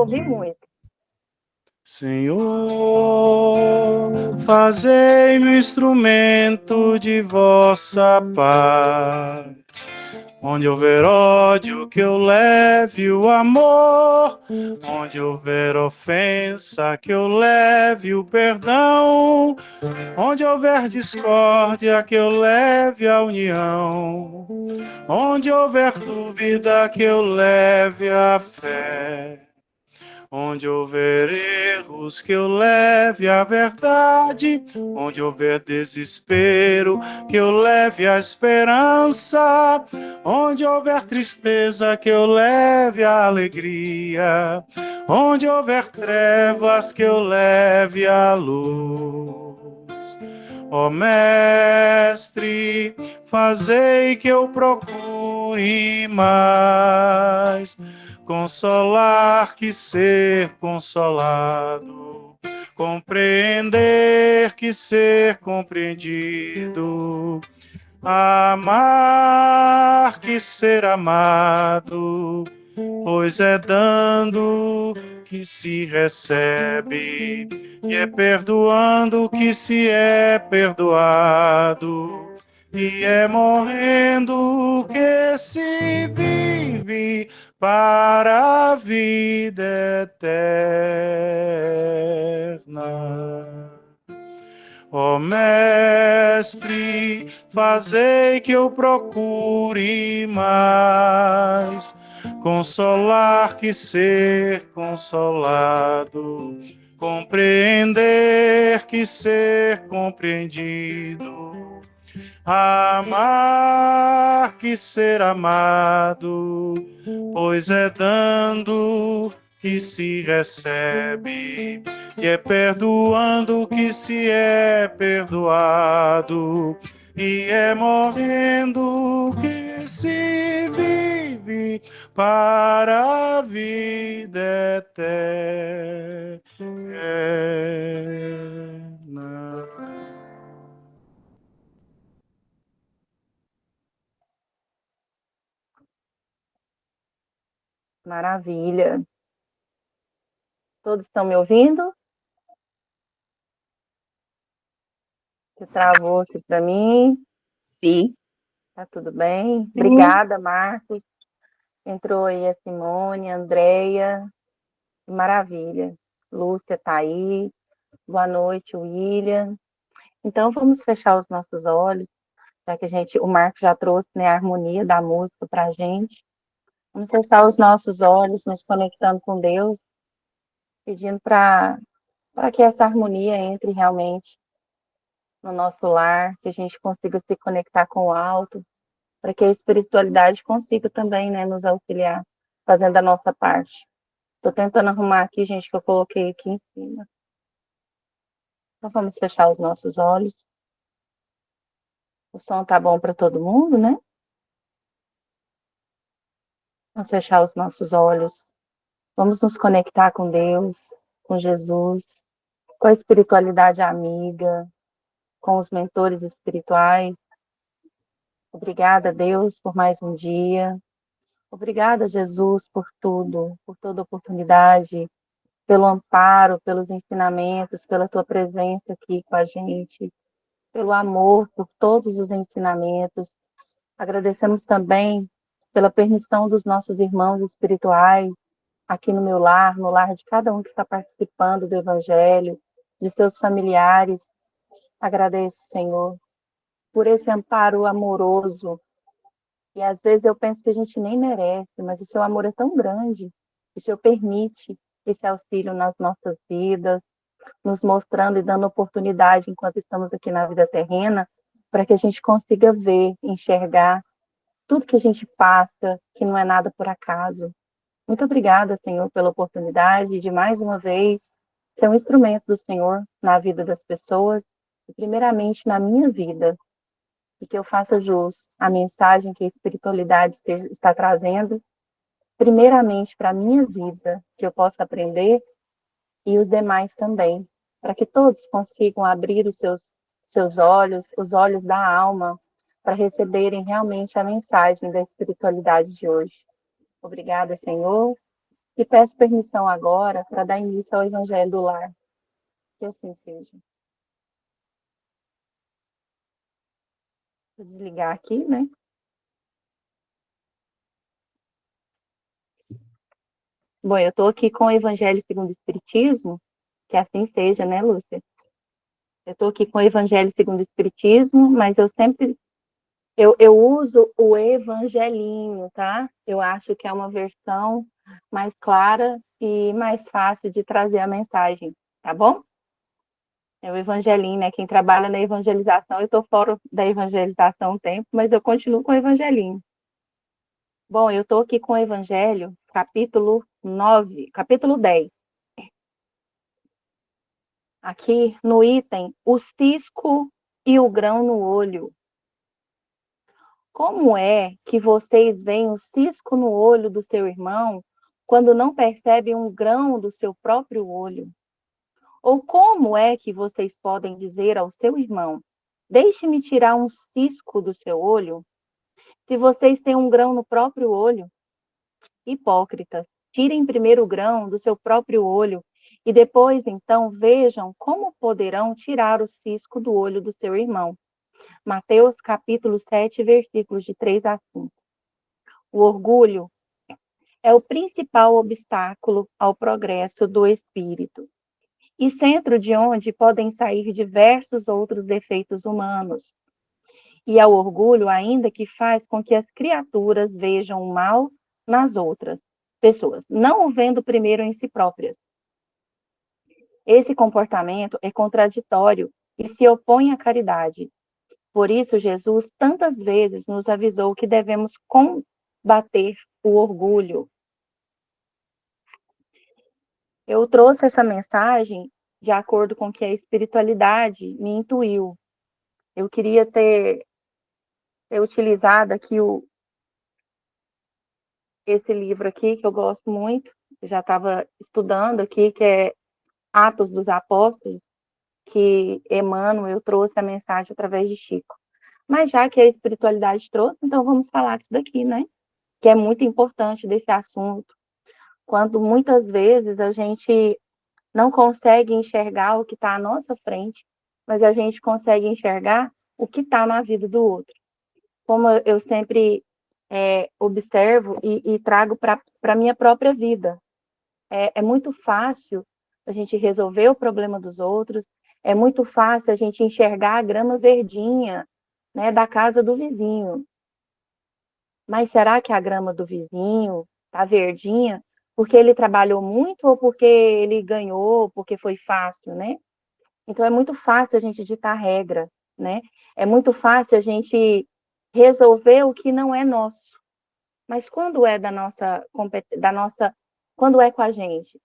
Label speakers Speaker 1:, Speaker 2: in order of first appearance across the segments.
Speaker 1: ouvir muito.
Speaker 2: Senhor, fazei-me instrumento de vossa paz. Onde houver ódio, que eu leve o amor. Onde houver ofensa, que eu leve o perdão. Onde houver discórdia, que eu leve a união. Onde houver dúvida, que eu leve a fé. Onde houver erros, que eu leve a verdade. Onde houver desespero, que eu leve a esperança. Onde houver tristeza, que eu leve a alegria. Onde houver trevas, que eu leve a luz. Ó Mestre, fazei que eu procure mais consolar que ser consolado, compreender que ser compreendido, amar que ser amado, pois é dando que se recebe, e é perdoando que se é perdoado, e é morrendo que se vive para a vida eterna. Ó Mestre, fazei que eu procure mais consolar que ser consolado, compreender que ser compreendido, amar que ser amado, pois é dando que se recebe, e é perdoando que se é perdoado, e é morrendo que se vive para a vida eterna.
Speaker 1: Maravilha. Todos estão me ouvindo? Você travou aqui para mim?
Speaker 3: Sim.
Speaker 1: Tá tudo bem? Obrigada, Marcos. Entrou aí a Simone, a Andréia. Maravilha. Lúcia está aí. Boa noite, William. Então, vamos fechar os nossos olhos, já que o Marcos já trouxe, né, a harmonia da música para a gente. Vamos fechar os nossos olhos, nos conectando com Deus, pedindo para que essa harmonia entre realmente no nosso lar, que a gente consiga se conectar com o alto, para que a espiritualidade consiga também, né, nos auxiliar, fazendo a nossa parte. Estou tentando arrumar aqui, gente, que eu coloquei aqui em cima. Então, vamos fechar os nossos olhos. O som tá bom para todo mundo, né? Vamos fechar os nossos olhos. Vamos nos conectar com Deus, com Jesus, com a espiritualidade amiga, com os mentores espirituais. Obrigada, Deus, por mais um dia. Obrigada, Jesus, por tudo, por toda oportunidade, pelo amparo, pelos ensinamentos, pela tua presença aqui com a gente, pelo amor por todos os ensinamentos. Agradecemos também pela permissão dos nossos irmãos espirituais aqui no meu lar, no lar de cada um que está participando do Evangelho, de seus familiares. Agradeço, Senhor, por esse amparo amoroso. E às vezes eu penso que a gente nem merece, mas o seu amor é tão grande, o Senhor permite esse auxílio nas nossas vidas, nos mostrando e dando oportunidade enquanto estamos aqui na vida terrena, para que a gente consiga ver, enxergar tudo que a gente passa, que não é nada por acaso. Muito obrigada, Senhor, pela oportunidade de mais uma vez ser um instrumento do Senhor na vida das pessoas e primeiramente na minha vida, e que eu faça jus à mensagem que a espiritualidade está trazendo, primeiramente para a minha vida, que eu possa aprender e os demais também, para que todos consigam abrir os seus olhos, os olhos da alma, para receberem realmente a mensagem da espiritualidade de hoje. Obrigada, Senhor, Te peço permissão agora para dar início ao Evangelho do Lar. Que assim seja. Vou desligar aqui, né? Bom, eu estou aqui com o Evangelho segundo o Espiritismo, que assim seja, né, Lúcia? Eu estou aqui com o Evangelho segundo o Espiritismo, mas eu uso o Evangelinho, tá? Eu acho que é uma versão mais clara e mais fácil de trazer a mensagem, tá bom? É o Evangelinho, né? Quem trabalha na evangelização, eu estou fora da evangelização há um tempo, mas eu continuo com o Evangelinho. Bom, eu estou aqui com o Evangelho, capítulo 9, capítulo 10. Aqui no item, o cisco e o grão no olho. Como é que vocês veem o cisco no olho do seu irmão quando não percebem um grão do seu próprio olho? Ou como é que vocês podem dizer ao seu irmão: deixe-me tirar um cisco do seu olho, se vocês têm um grão no próprio olho? Hipócritas, tirem primeiro o grão do seu próprio olho e depois, então, vejam como poderão tirar o cisco do olho do seu irmão. Mateus capítulo 7, versículos de 3 a 5. O orgulho é o principal obstáculo ao progresso do espírito e centro de onde podem sair diversos outros defeitos humanos. E é o orgulho ainda que faz com que as criaturas vejam o mal nas outras pessoas, não o vendo primeiro em si próprias. Esse comportamento é contraditório e se opõe à caridade. Por isso, Jesus tantas vezes nos avisou que devemos combater o orgulho. Eu trouxe essa mensagem de acordo com o que a espiritualidade me intuiu. Eu queria ter utilizado aqui esse livro aqui, que eu gosto muito, eu já estava estudando aqui, que é Atos dos Apóstolos, que Emmanuel trouxe a mensagem através de Chico. Mas já que a espiritualidade trouxe, então vamos falar disso daqui, né? Que é muito importante desse assunto. Quando muitas vezes a gente não consegue enxergar o que está à nossa frente, mas a gente consegue enxergar o que está na vida do outro. Como eu sempre observo e trago para a minha própria vida. É muito fácil a gente resolver o problema dos outros, é muito fácil a gente enxergar a grama verdinha, né, da casa do vizinho. Mas será que a grama do vizinho está verdinha porque ele trabalhou muito ou porque ele ganhou, porque foi fácil, né? Então é muito fácil a gente ditar regra, né? É muito fácil a gente resolver o que não é nosso. Mas quando é quando é com a gente,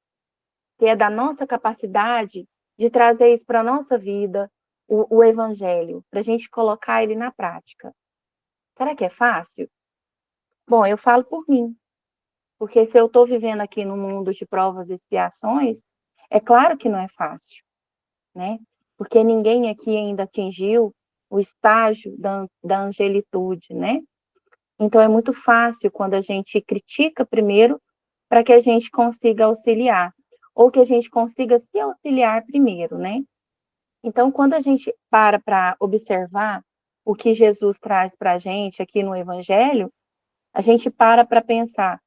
Speaker 1: que é da nossa capacidade de trazer isso para a nossa vida, o evangelho, para a gente colocar ele na prática. Será que é fácil? Bom, eu falo por mim, porque se eu estou vivendo aqui no mundo de provas e expiações, é claro que não é fácil, né? Porque ninguém aqui ainda atingiu o estágio da angelitude, né? Então é muito fácil quando a gente critica primeiro para que a gente consiga auxiliar, ou que a gente consiga se auxiliar primeiro, né? Então, quando a gente para observar o que Jesus traz para a gente aqui no Evangelho, a gente para pensar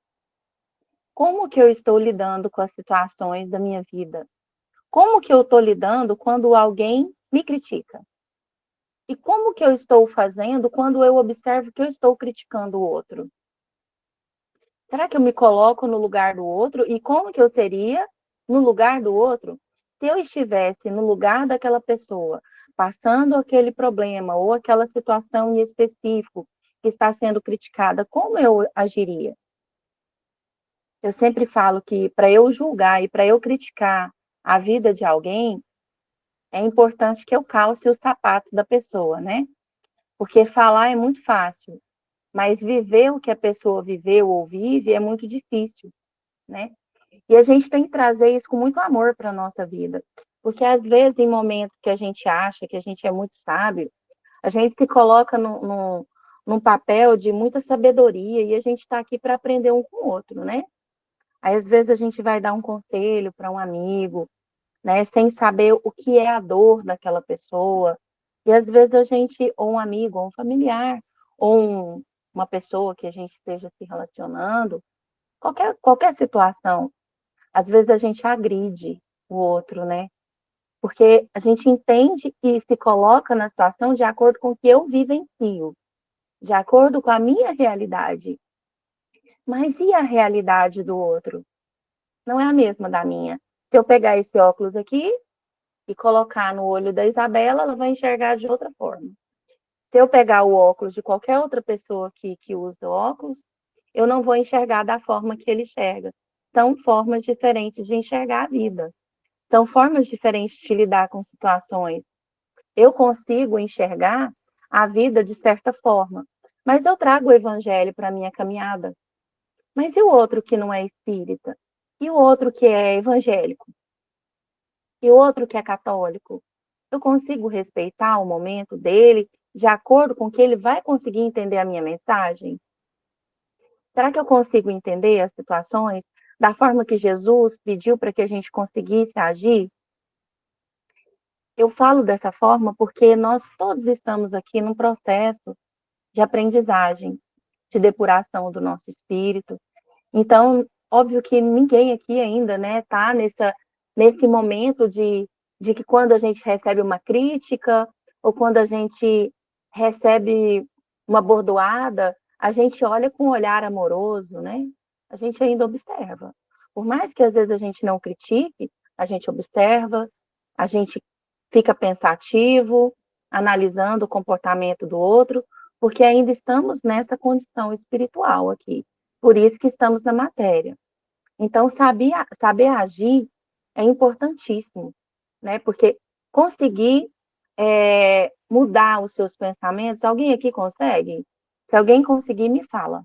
Speaker 1: como que eu estou lidando com as situações da minha vida? Como que eu estou lidando quando alguém me critica? E como que eu estou fazendo quando eu observo que eu estou criticando o outro? Será que eu me coloco no lugar do outro? E como que eu seria no lugar do outro se eu estivesse no lugar daquela pessoa, passando aquele problema ou aquela situação em específico que está sendo criticada, como eu agiria? Eu sempre falo que para eu julgar e para eu criticar a vida de alguém, é importante que eu calce os sapatos da pessoa, né? Porque falar é muito fácil, mas viver o que a pessoa viveu ou vive é muito difícil, né? E a gente tem que trazer isso com muito amor para a nossa vida. Porque às vezes, em momentos que a gente acha que a gente é muito sábio, a gente se coloca num papel de muita sabedoria e a gente está aqui para aprender um com o outro, né? Aí, às vezes, a gente vai dar um conselho para um amigo, né, sem saber o que é a dor daquela pessoa. E, às vezes, a gente, ou um amigo, ou um familiar, ou uma pessoa que a gente esteja se relacionando, qualquer situação, às vezes a gente agride o outro, né? Porque a gente entende e se coloca na situação de acordo com o que eu vivencio, de acordo com a minha realidade. Mas e a realidade do outro? Não é a mesma da minha. Se eu pegar esse óculos aqui e colocar no olho da Isabela, ela vai enxergar de outra forma. Se eu pegar o óculos de qualquer outra pessoa que usa óculos, eu não vou enxergar da forma que ele enxerga. São formas diferentes de enxergar a vida. São formas diferentes de lidar com situações. Eu consigo enxergar a vida de certa forma, mas eu trago o evangelho para a minha caminhada. Mas e o outro que não é espírita? E o outro que é evangélico? E o outro que é católico? Eu consigo respeitar o momento dele de acordo com que ele vai conseguir entender a minha mensagem? Será que eu consigo entender as situações da forma que Jesus pediu para que a gente conseguisse agir? Eu falo dessa forma porque nós todos estamos aqui num processo de aprendizagem, de depuração do nosso espírito. Então, óbvio que ninguém aqui ainda, né, tá nesse momento de que quando a gente recebe uma crítica ou quando a gente recebe uma bordoada, a gente olha com um olhar amoroso, né? A gente ainda observa. Por mais que às vezes a gente não critique, a gente observa, a gente fica pensativo, analisando o comportamento do outro, porque ainda estamos nessa condição espiritual aqui. Por isso que estamos na matéria. Então, saber agir é importantíssimo, né? Porque conseguir mudar os seus pensamentos, alguém aqui consegue? Se alguém conseguir, me fala.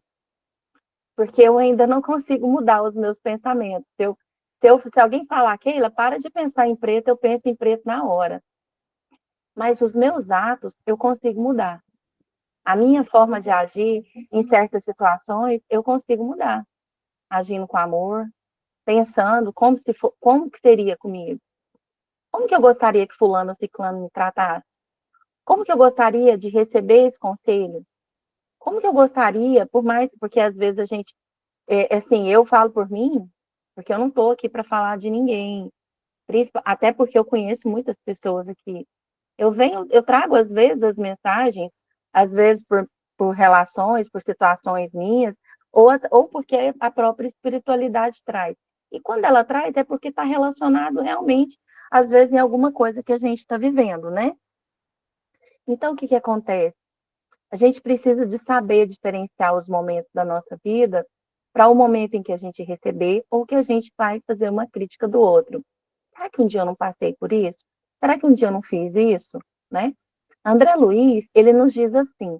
Speaker 1: Porque eu ainda não consigo mudar os meus pensamentos. Se alguém falar, Keila, para de pensar em preto, eu penso em preto na hora. Mas os meus atos, eu consigo mudar. A minha forma de agir em certas situações, eu consigo mudar. Agindo com amor, pensando como que seria comigo. Como que eu gostaria que fulano ou ciclano me tratasse? Como que eu gostaria de receber esse conselho? Como que eu gostaria, porque às vezes a gente, assim, eu falo por mim, porque eu não estou aqui para falar de ninguém, até porque eu conheço muitas pessoas aqui. Eu trago às vezes as mensagens, às vezes por relações, por situações minhas, ou porque a própria espiritualidade traz. E quando ela traz, é porque está relacionado realmente, às vezes, em alguma coisa que a gente está vivendo, né? Então, o que acontece? A gente precisa de saber diferenciar os momentos da nossa vida para o momento em que a gente receber ou que a gente vai fazer uma crítica do outro. Será que um dia eu não passei por isso? Será que um dia eu não fiz isso? Né? André Luiz, ele nos diz assim: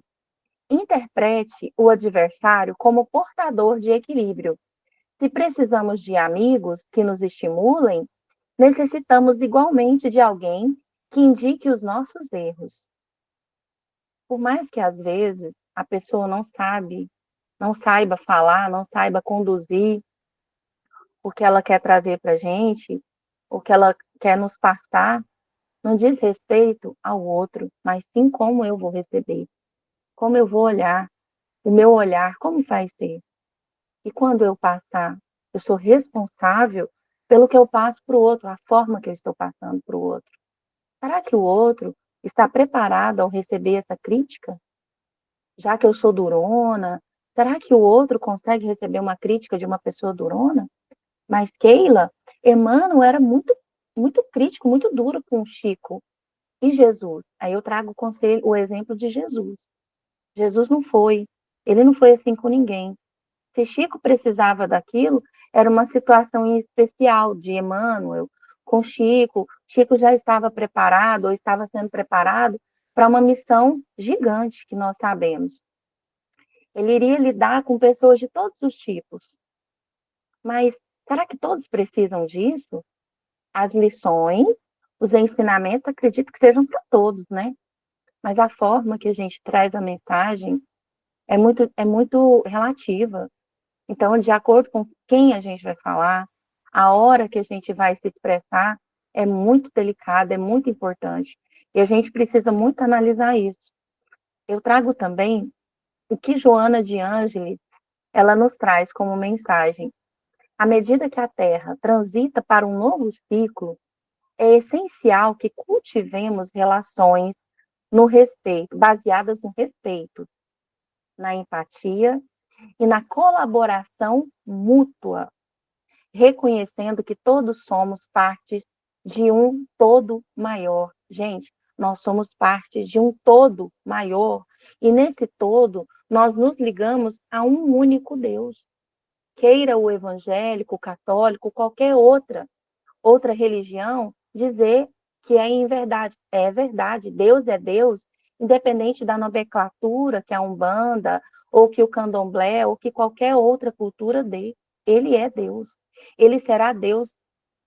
Speaker 1: interprete o adversário como portador de equilíbrio. Se precisamos de amigos que nos estimulem, necessitamos igualmente de alguém que indique os nossos erros. Por mais que às vezes a pessoa não saiba falar, não saiba conduzir o que ela quer trazer para a gente, o que ela quer nos passar, não diz respeito ao outro, mas sim como eu vou receber, como eu vou olhar, o meu olhar, como vai ser. E quando eu passar, eu sou responsável pelo que eu passo para o outro, a forma que eu estou passando para o outro. Será que o outro está preparado ao receber essa crítica? Já que eu sou durona, será que o outro consegue receber uma crítica de uma pessoa durona? Mas Keila, Emmanuel era muito crítico, muito duro com o Chico. E Jesus? Aí eu trago o exemplo de Jesus. Jesus não foi. Ele não foi assim com ninguém. Se Chico precisava daquilo, era uma situação em especial de Emmanuel com Chico. Chico já estava preparado ou estava sendo preparado para uma missão gigante que nós sabemos. Ele iria lidar com pessoas de todos os tipos. Mas será que todos precisam disso? As lições, os ensinamentos, acredito que sejam para todos, né? Mas a forma que a gente traz a mensagem é muito relativa. Então, de acordo com quem a gente vai falar, a hora que a gente vai se expressar é muito delicada, é muito importante. E a gente precisa muito analisar isso. Eu trago também o que Joana de Ângeles, ela nos traz como mensagem. À medida que a Terra transita para um novo ciclo, é essencial que cultivemos relações no respeito, baseadas no respeito, na empatia e na colaboração mútua, reconhecendo que todos somos partes de um todo maior. Gente, nós somos parte de um todo maior, e nesse todo nós nos ligamos a um único Deus. Queira o evangélico, o católico, qualquer outra religião, dizer que é em verdade. É verdade, Deus é Deus, independente da nomenclatura que a Umbanda, ou que o Candomblé, ou que qualquer outra cultura dê. Ele é Deus. Ele será Deus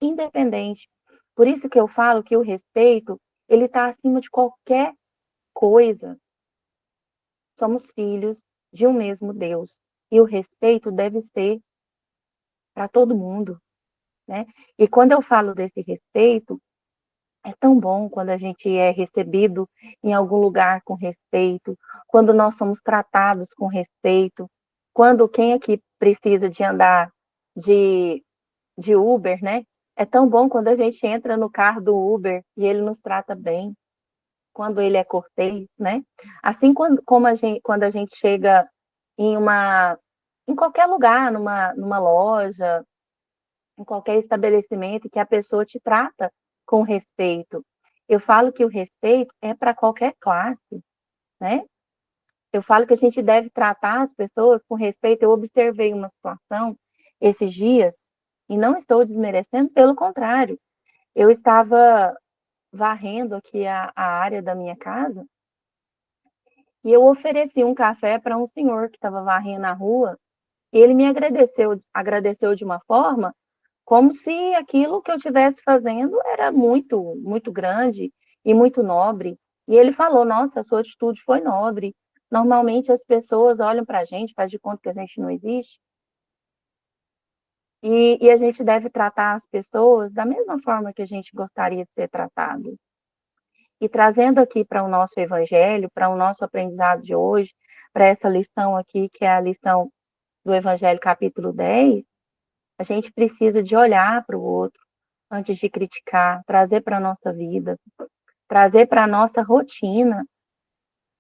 Speaker 1: independente. Por isso que eu falo que o respeito, ele está acima de qualquer coisa. Somos filhos de um mesmo Deus. E o respeito deve ser para todo mundo, né? E quando eu falo desse respeito, é tão bom quando a gente é recebido em algum lugar com respeito, quando nós somos tratados com respeito, quando quem aqui precisa de andar de, de Uber, né? É tão bom quando a gente entra no carro do Uber e ele nos trata bem, quando ele é cortês, né? Assim quando a gente chega em qualquer lugar, numa loja, em qualquer estabelecimento, que a pessoa te trata com respeito. Eu falo que o respeito é para qualquer classe, né? Eu falo que a gente deve tratar as pessoas com respeito. Eu observei uma situação esses dias, e não estou desmerecendo, pelo contrário. Eu estava varrendo aqui a área da minha casa, e eu ofereci um café para um senhor que estava varrendo a rua, e ele me agradeceu de uma forma como se aquilo que eu estivesse fazendo era muito, muito grande e muito nobre. E ele falou: Nossa, a sua atitude foi nobre. Normalmente as pessoas olham para a gente, faz de conta que a gente não existe, e a gente deve tratar as pessoas da mesma forma que a gente gostaria de ser tratado. E trazendo aqui para o nosso evangelho, para o nosso aprendizado de hoje, para essa lição aqui, que é a lição do Evangelho, capítulo 10, a gente precisa de olhar para o outro antes de criticar, trazer para a nossa vida, trazer para a nossa rotina,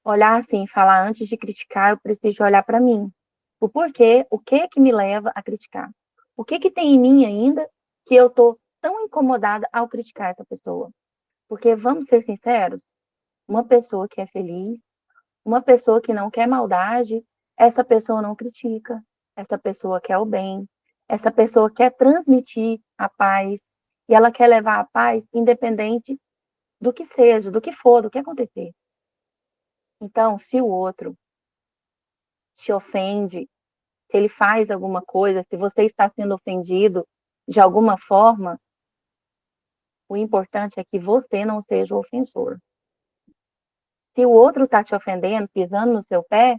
Speaker 1: olhar assim, falar antes de criticar, eu preciso olhar para mim. O porquê, o que que me leva a criticar? O que que tem em mim ainda que eu estou tão incomodada ao criticar essa pessoa? Porque, vamos ser sinceros, uma pessoa que é feliz, uma pessoa que não quer maldade, essa pessoa não critica, essa pessoa quer o bem, essa pessoa quer transmitir a paz, e ela quer levar a paz independente do que seja, do que for, do que acontecer. Então, se o outro te ofende, se ele faz alguma coisa, se você está sendo ofendido de alguma forma, o importante é que você não seja o ofensor. Se o outro está te ofendendo, pisando no seu pé,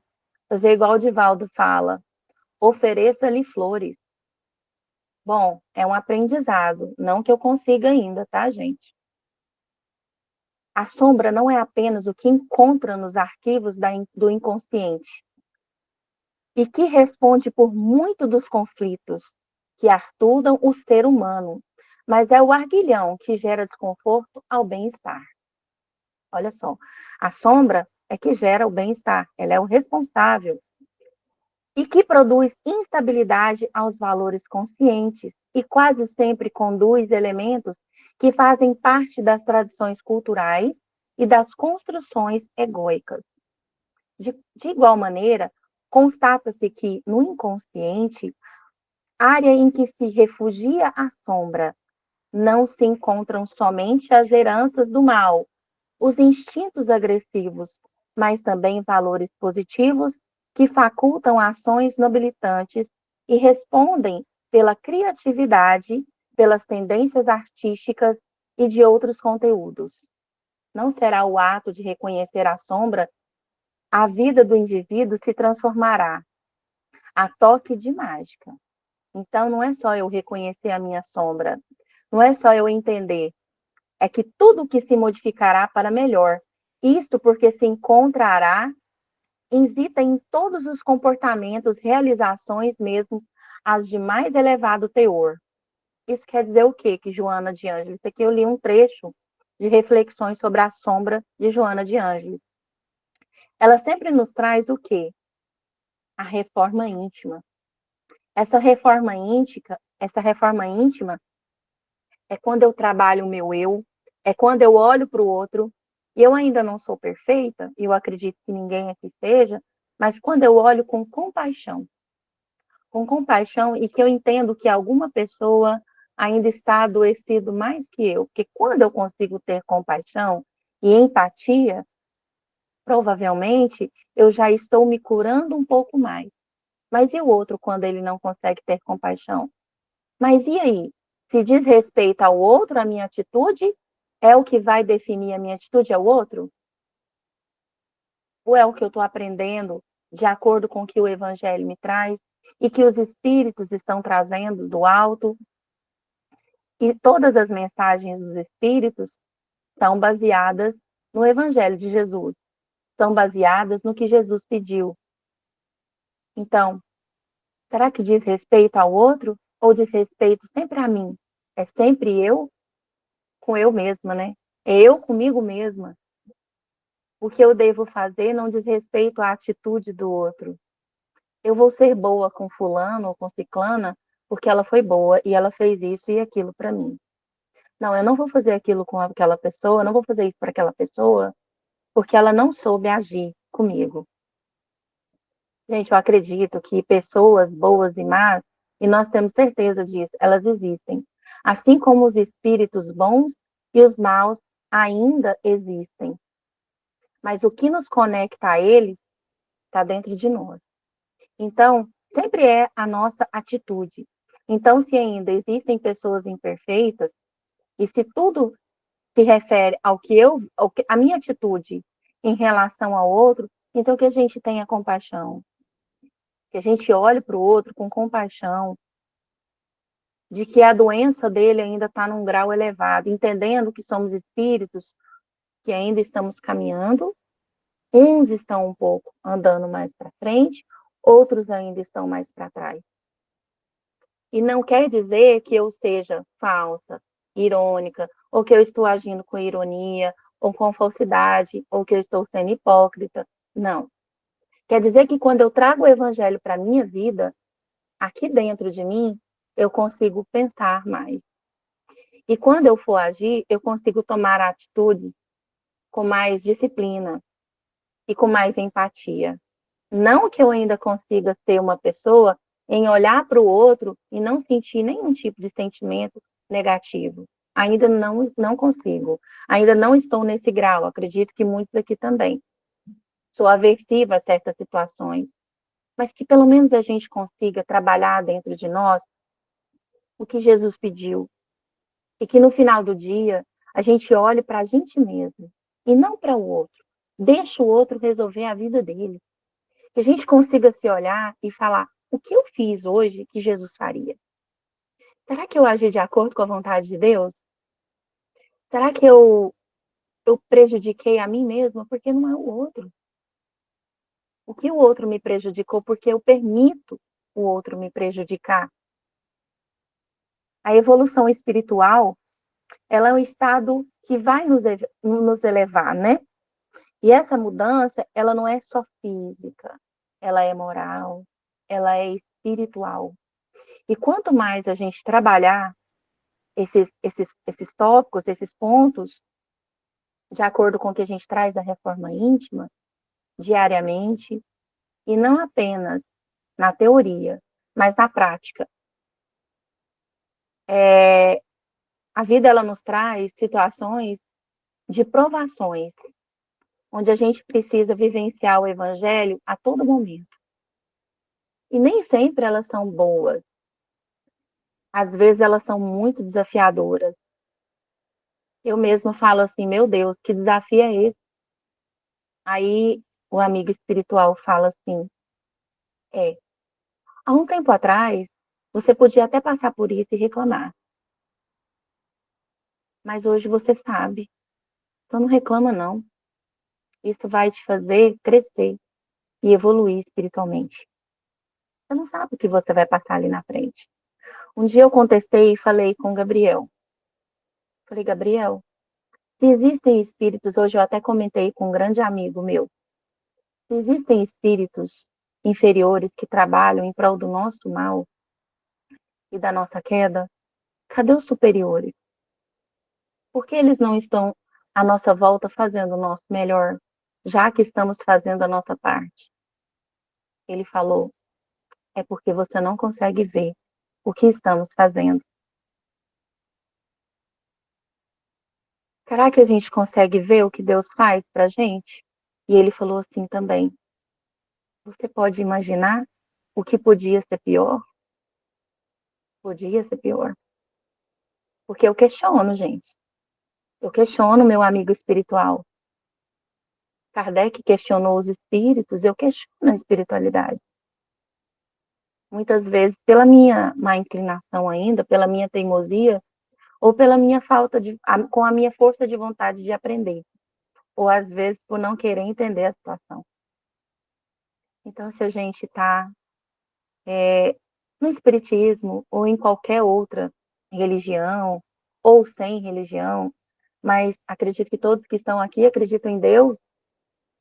Speaker 1: fazer igual o Divaldo fala, ofereça-lhe flores. Bom, é um aprendizado, não que eu consiga ainda, tá, gente? A sombra não é apenas o que encontra nos arquivos do inconsciente, e que responde por muito dos conflitos que arturam o ser humano, mas é o arguilhão que gera desconforto ao bem-estar. Olha só, a sombra é que gera o bem-estar, ela é o responsável, e que produz instabilidade aos valores conscientes e quase sempre conduz elementos que fazem parte das tradições culturais e das construções egóicas. De igual maneira, constata-se que no inconsciente, área em que se refugia a sombra, não se encontram somente as heranças do mal, os instintos agressivos, mas também valores positivos que facultam ações nobilitantes e respondem pela criatividade, pelas tendências artísticas e de outros conteúdos. Não será o ato de reconhecer a sombra, a vida do indivíduo se transformará. a toque de mágica. Então, não é só eu reconhecer a minha sombra, não é só eu entender, é que tudo que se modificará para melhor. Isto porque se encontrará, incita em todos os comportamentos, realizações mesmo, as de mais elevado teor. Isso quer dizer o quê, que Joana de Ângeles? Isso aqui eu li um trecho de reflexões sobre a sombra de Joana de Ângeles. Ela sempre nos traz o quê? A reforma íntima. Essa reforma íntima é quando eu trabalho o meu eu, é quando eu olho para o outro, e eu ainda não sou perfeita, e eu acredito que ninguém aqui seja, mas quando eu olho com compaixão e que eu entendo que alguma pessoa ainda está adoecido mais que eu, porque quando eu consigo ter compaixão e empatia, provavelmente eu já estou me curando um pouco mais. Mas e o outro quando ele não consegue ter compaixão? Mas e aí? Se diz respeito ao outro, a minha atitude é o que vai definir a minha atitude ao outro? Ou é o que eu estou aprendendo de acordo com o que o Evangelho me traz e que os Espíritos estão trazendo do alto? E todas as mensagens dos Espíritos são baseadas no Evangelho de Jesus, são baseadas no que Jesus pediu. Então, será que diz respeito ao outro ou diz respeito sempre a mim? É sempre eu com eu mesma, né? É eu comigo mesma. O que eu devo fazer não diz respeito à atitude do outro. Eu vou ser boa com fulano ou com ciclana porque ela foi boa e ela fez isso e aquilo para mim. Não, eu não vou fazer aquilo com aquela pessoa, eu não vou fazer isso para aquela pessoa porque ela não soube agir comigo. Gente, eu acredito que pessoas boas e más, e nós temos certeza disso, elas existem. Assim como os espíritos bons e os maus ainda existem. Mas o que nos conecta a eles está dentro de nós. Então, sempre é a nossa atitude. Então, se ainda existem pessoas imperfeitas, e se tudo se refere a minha atitude em relação ao outro, então que a gente tenha compaixão, que a gente olhe para o outro com compaixão, de que a doença dele ainda está num grau elevado, entendendo que somos espíritos que ainda estamos caminhando, uns estão um pouco andando mais para frente, outros ainda estão mais para trás. E não quer dizer que eu seja falsa, irônica, ou que eu estou agindo com ironia, ou com falsidade, ou que eu estou sendo hipócrita. Não. Quer dizer que quando eu trago o evangelho para a minha vida, aqui dentro de mim, eu consigo pensar mais. E quando eu for agir, eu consigo tomar atitudes com mais disciplina e com mais empatia. Não que eu ainda consiga ser uma pessoa em olhar para o outro e não sentir nenhum tipo de sentimento negativo. Ainda não consigo. Ainda não estou nesse grau. Acredito que muitos aqui também. Sou aversiva a certas situações. Mas que pelo menos a gente consiga trabalhar dentro de nós o que Jesus pediu. E que no final do dia a gente olhe para a gente mesmo e não para o outro. Deixa o outro resolver a vida dele. Que a gente consiga se olhar e falar: o que eu fiz hoje que Jesus faria? Será que eu agi de acordo com a vontade de Deus? Será que eu prejudiquei a mim mesma? Porque não é o outro. O que o outro me prejudicou porque eu permito o outro me prejudicar? A evolução espiritual, ela é um estado que vai nos elevar, né? E essa mudança, ela não é só física, ela é moral, ela é espiritual. E quanto mais a gente trabalhar esses tópicos, esses pontos, de acordo com o que a gente traz da reforma íntima, diariamente, e não apenas na teoria, mas na prática. A vida, ela nos traz situações de provações, onde a gente precisa vivenciar o evangelho a todo momento. E nem sempre elas são boas. Às vezes elas são muito desafiadoras. Eu mesma falo assim: meu Deus, que desafio é esse? Aí o amigo espiritual fala assim: é, Há um tempo atrás, você podia até passar por isso e reclamar. Mas hoje você sabe. Então não reclama, não. Isso vai te fazer crescer e evoluir espiritualmente. Você não sabe o que você vai passar ali na frente. Um dia eu contestei e falei com o Gabriel. Falei, Gabriel, se existem espíritos, hoje eu até comentei com um grande amigo meu, se existem espíritos inferiores que trabalham em prol do nosso mal e da nossa queda, cadê os superiores? Por que eles não estão à nossa volta fazendo o nosso melhor, já que estamos fazendo a nossa parte? Ele falou, é porque você não consegue ver o que estamos fazendo. Será que a gente consegue ver o que Deus faz para a gente? E ele falou assim também, você pode imaginar o que podia ser pior? Podia ser pior. Porque eu questiono, gente. Eu questiono meu amigo espiritual. Kardec questionou os espíritos, eu questiono a espiritualidade. Muitas vezes, pela minha má inclinação ainda, pela minha teimosia, ou pela minha falta de, com a minha força de vontade de aprender. Ou às vezes por não querer entender a situação. Então, se a gente está no espiritismo ou em qualquer outra religião, ou sem religião, mas acredito que todos que estão aqui acreditam em Deus,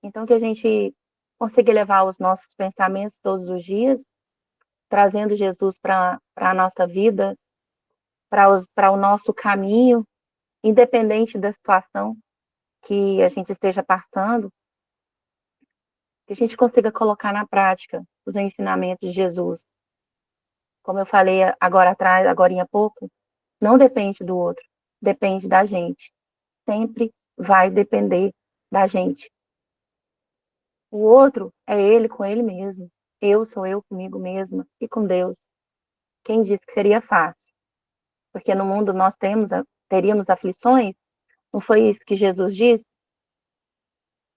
Speaker 1: então que a gente consiga levar os nossos pensamentos todos os dias, trazendo Jesus para a nossa vida, para o nosso caminho, independente da situação que a gente esteja passando, que a gente consiga colocar na prática os ensinamentos de Jesus. Como eu falei agora atrás, agora em pouco, não depende do outro, depende da gente. Sempre vai depender da gente. O outro é ele com ele mesmo. Eu sou eu comigo mesma e com Deus. Quem disse que seria fácil? Porque no mundo nós teríamos aflições? Não foi isso que Jesus disse?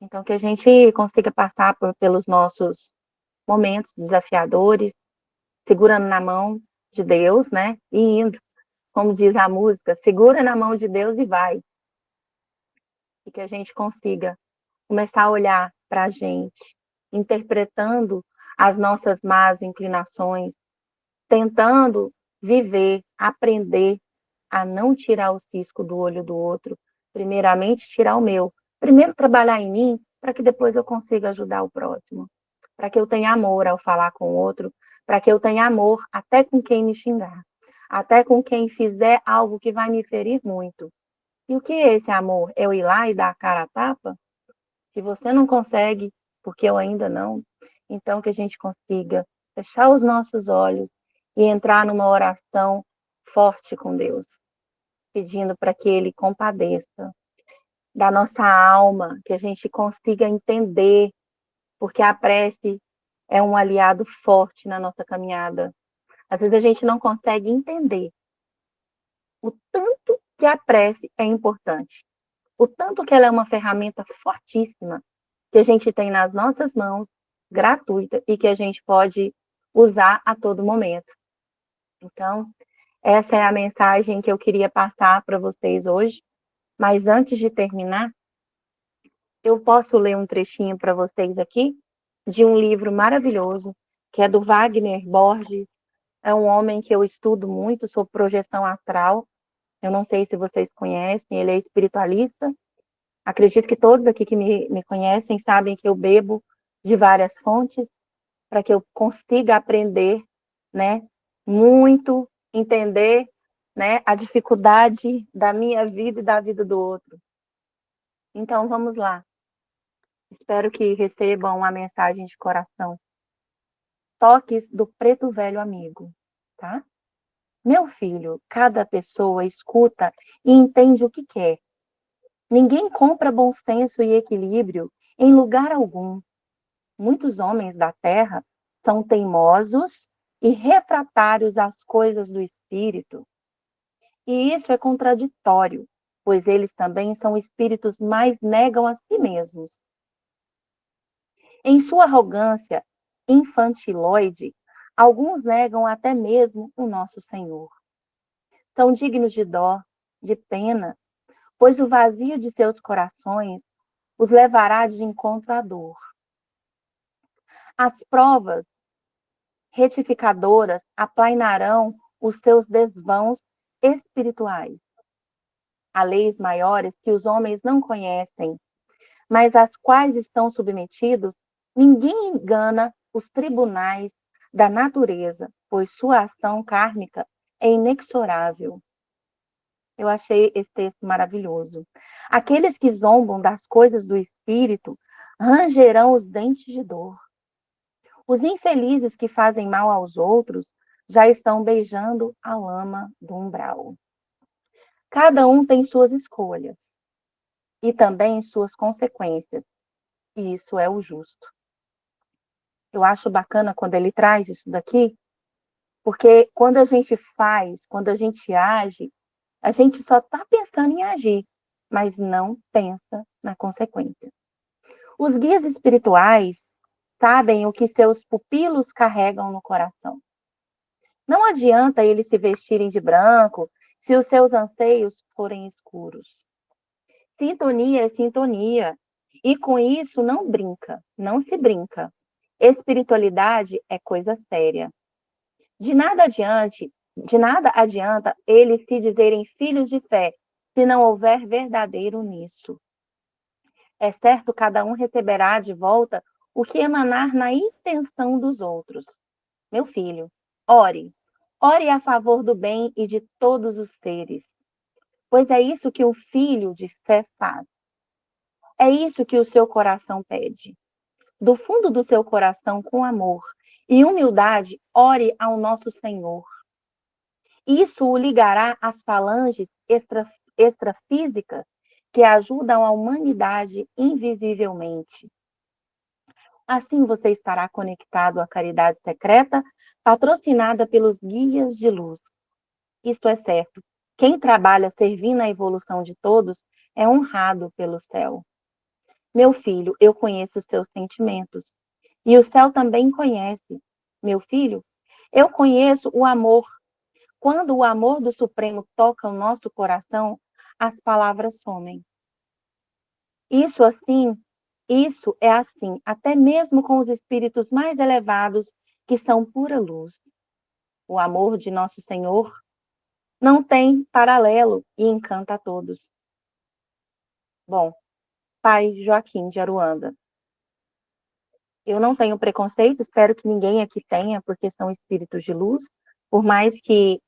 Speaker 1: Então, que a gente consiga passar pelos nossos momentos desafiadores, segurando na mão de Deus, né? E indo, como diz a música, segura na mão de Deus e vai. E que a gente consiga começar a olhar para a gente, interpretando as nossas más inclinações, tentando viver, aprender a não tirar o cisco do olho do outro, primeiramente tirar o meu. Primeiro trabalhar em mim, para que depois eu consiga ajudar o próximo. Para que eu tenha amor ao falar com o outro, para que eu tenha amor até com quem me xingar, até com quem fizer algo que vai me ferir muito. E o que é esse amor? Eu ir lá e dar a cara a tapa? Se você não consegue, porque eu ainda não, então que a gente consiga fechar os nossos olhos e entrar numa oração forte com Deus, pedindo para que Ele compadeça da nossa alma, que a gente consiga entender, porque a prece é um aliado forte na nossa caminhada. Às vezes a gente não consegue entender o tanto que a prece é importante, o tanto que ela é uma ferramenta fortíssima que a gente tem nas nossas mãos, gratuita, e que a gente pode usar a todo momento. Então, essa é a mensagem que eu queria passar para vocês hoje. Mas antes de terminar, eu posso ler um trechinho para vocês aqui de um livro maravilhoso, que é do Wagner Borges. É um homem que eu estudo muito sobre projeção astral. Eu não sei se vocês conhecem, ele é espiritualista. Acredito que todos aqui que me conhecem sabem que eu bebo de várias fontes para que eu consiga aprender, né, muito, entender, né, a dificuldade da minha vida e da vida do outro. Então, vamos lá. Espero que recebam a mensagem de coração. Toques do preto velho amigo, tá? Meu filho, cada pessoa escuta e entende o que quer. Ninguém compra bom senso e equilíbrio em lugar algum. Muitos homens da terra são teimosos e refratários às coisas do espírito. E isso é contraditório, pois eles também são espíritos mais negam a si mesmos. Em sua arrogância infantiloide, Alguns negam até mesmo o nosso Senhor. São dignos de dó, de pena, pois o vazio de seus corações os levará de encontro à dor. As provas retificadoras aplainarão os seus desvãos espirituais. Há leis maiores que os homens não conhecem, mas às quais estão submetidos. Ninguém engana os tribunais da natureza, pois sua ação kármica é inexorável. Eu achei esse texto maravilhoso. Aqueles que zombam das coisas do espírito rangerão os dentes de dor. Os infelizes que fazem mal aos outros já estão beijando a lama do umbral. Cada um tem suas escolhas e também suas consequências, e isso é o justo. Eu acho bacana quando ele traz isso daqui, porque quando a gente faz, quando a gente age, a gente só está pensando em agir, mas não pensa na consequência. Os guias espirituais sabem o que seus pupilos carregam no coração. Não adianta eles se vestirem de branco se os seus anseios forem escuros. Sintonia é sintonia, e com isso não brinca, não se brinca. Espiritualidade é coisa séria. De nada adianta eles se dizerem filhos de fé, se não houver verdadeiro nisso. É certo, cada um receberá de volta o que emanar na intenção dos outros. Meu filho, ore. Ore a favor do bem e de todos os seres, pois é isso que o filho de fé faz. É isso que o seu coração pede. Do fundo do seu coração, com amor e humildade, ore ao nosso Senhor. Isso o ligará às falanges extrafísicas que ajudam a humanidade invisivelmente. Assim você estará conectado à caridade secreta, patrocinada pelos guias de luz. Isto é certo. Quem trabalha servindo à evolução de todos é honrado pelo céu. Meu filho, eu conheço os seus sentimentos. E o céu também conhece. Meu filho, eu conheço o amor. Quando o amor do Supremo toca o nosso coração, as palavras somem. Isso é assim, até mesmo com os espíritos mais elevados, que são pura luz. O amor de nosso Senhor não tem paralelo e encanta a todos. Bom, Pai Joaquim de Aruanda, eu não tenho preconceito, espero que ninguém aqui tenha, porque são espíritos de luz, por mais que,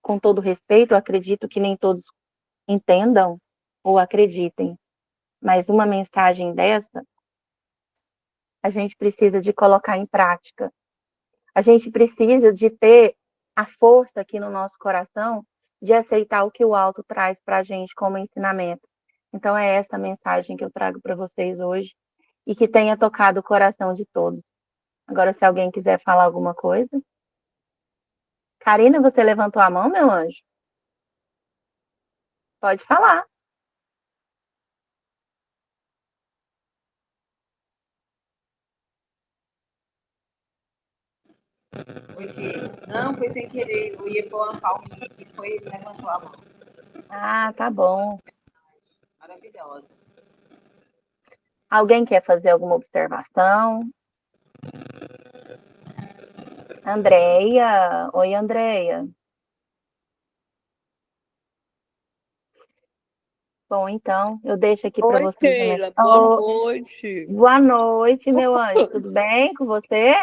Speaker 1: com todo respeito, eu acredito que nem todos entendam ou acreditem, mas uma mensagem dessa, a gente precisa de colocar em prática. A gente precisa de ter a força aqui no nosso coração de aceitar o que o alto traz para a gente como ensinamento. Então, é essa mensagem que eu trago para vocês hoje e que tenha tocado o coração de todos. Agora, se alguém quiser falar alguma coisa. Karina, você levantou a mão, meu anjo? Pode falar.
Speaker 3: Não, foi sem querer. Eu ia pôr uma palminha e foi levantou a mão.
Speaker 1: Ah, tá bom.
Speaker 3: Maravilhosa.
Speaker 1: Alguém quer fazer alguma observação? Andréia. Oi, Andréia. Bom, então, eu deixo aqui para
Speaker 4: Oi,
Speaker 1: vocês.
Speaker 4: Keila, boa noite.
Speaker 1: Boa noite, meu anjo. Tudo bem com você?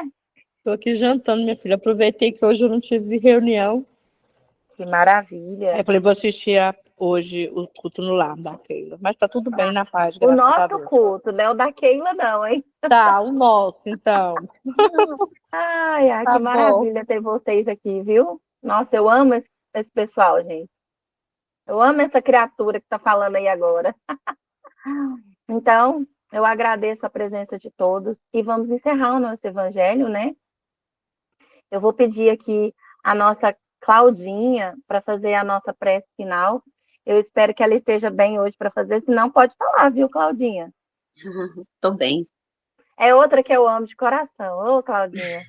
Speaker 4: Estou aqui jantando, minha filha. Aproveitei que hoje eu não tive reunião.
Speaker 1: Que maravilha.
Speaker 4: Aí eu falei, vou assistir hoje o culto no lar da Keila. Mas tá tudo bem, na paz,
Speaker 1: O
Speaker 4: graças a
Speaker 1: nosso
Speaker 4: Deus.
Speaker 1: culto, né? O da Keila não, hein?
Speaker 4: Tá, o nosso, então.
Speaker 1: Ai,
Speaker 4: Tá
Speaker 1: que
Speaker 4: bom.
Speaker 1: maravilha ter vocês aqui, viu? Nossa, eu amo esse pessoal, gente. Eu amo essa criatura que está falando aí agora. Então, eu agradeço a presença de todos e vamos encerrar o nosso evangelho, né? Eu vou pedir aqui a nossa Claudinha para fazer a nossa prece final. Eu espero que ela esteja bem hoje para fazer, senão pode falar, viu, Claudinha?
Speaker 3: Tô bem.
Speaker 1: É outra que eu amo de coração. Ô, Claudinha.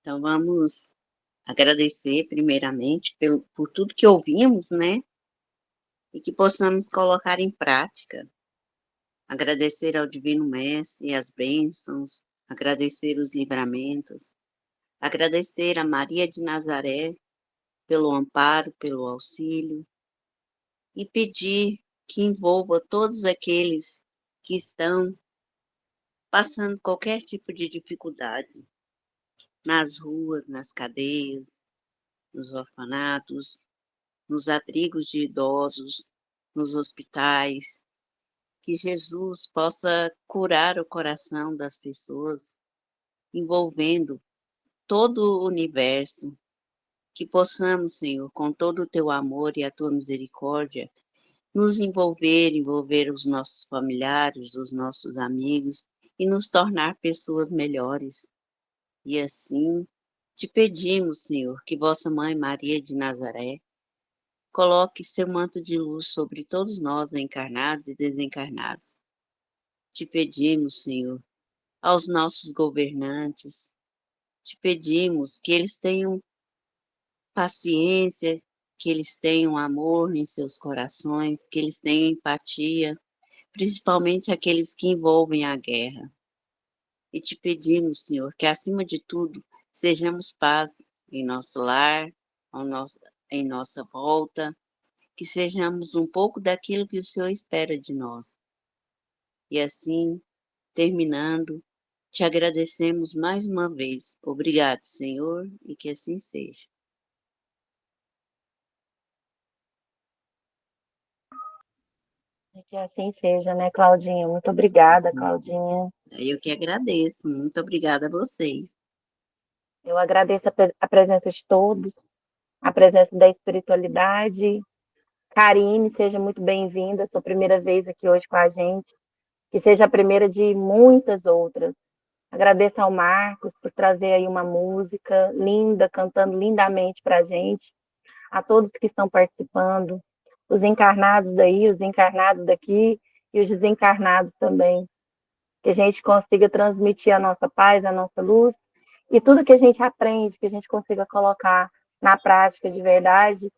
Speaker 5: Então, vamos agradecer primeiramente por tudo que ouvimos, né? E que possamos colocar em prática. Agradecer ao Divino Mestre as bênçãos, agradecer os livramentos, agradecer a Maria de Nazaré pelo amparo, pelo auxílio, e pedir que envolva todos aqueles que estão passando qualquer tipo de dificuldade, nas ruas, nas cadeias, nos orfanatos, nos abrigos de idosos, nos hospitais, que Jesus possa curar o coração das pessoas, envolvendo todo o universo, que possamos, Senhor, com todo o teu amor e a tua misericórdia, nos envolver os nossos familiares, os nossos amigos e nos tornar pessoas melhores. E assim, te pedimos, Senhor, que vossa Mãe Maria de Nazaré coloque seu manto de luz sobre todos nós, encarnados e desencarnados. Te pedimos, Senhor, aos nossos governantes, te pedimos que eles tenham paciência, que eles tenham amor em seus corações, que eles tenham empatia, principalmente aqueles que envolvem a guerra. E te pedimos, Senhor, que acima de tudo sejamos paz em nosso lar, em nossa volta, que sejamos um pouco daquilo que o Senhor espera de nós. E assim, terminando, te agradecemos mais uma vez. Obrigado, Senhor, e que assim seja.
Speaker 1: E que assim seja, né, Claudinha? Muito obrigada,
Speaker 5: Assim
Speaker 1: Claudinha.
Speaker 5: seja. Eu que agradeço. Muito obrigada a vocês.
Speaker 1: Eu agradeço a presença de todos, a presença da espiritualidade. Karine, seja muito bem-vinda, sua primeira vez aqui hoje com a gente, que seja a primeira de muitas outras. Agradeço ao Marcos por trazer aí uma música linda, cantando lindamente para a gente, a todos que estão participando, os encarnados daí, os encarnados daqui e os desencarnados também, que a gente consiga transmitir a nossa paz, a nossa luz, e tudo que a gente aprende, que a gente consiga colocar na prática de verdade,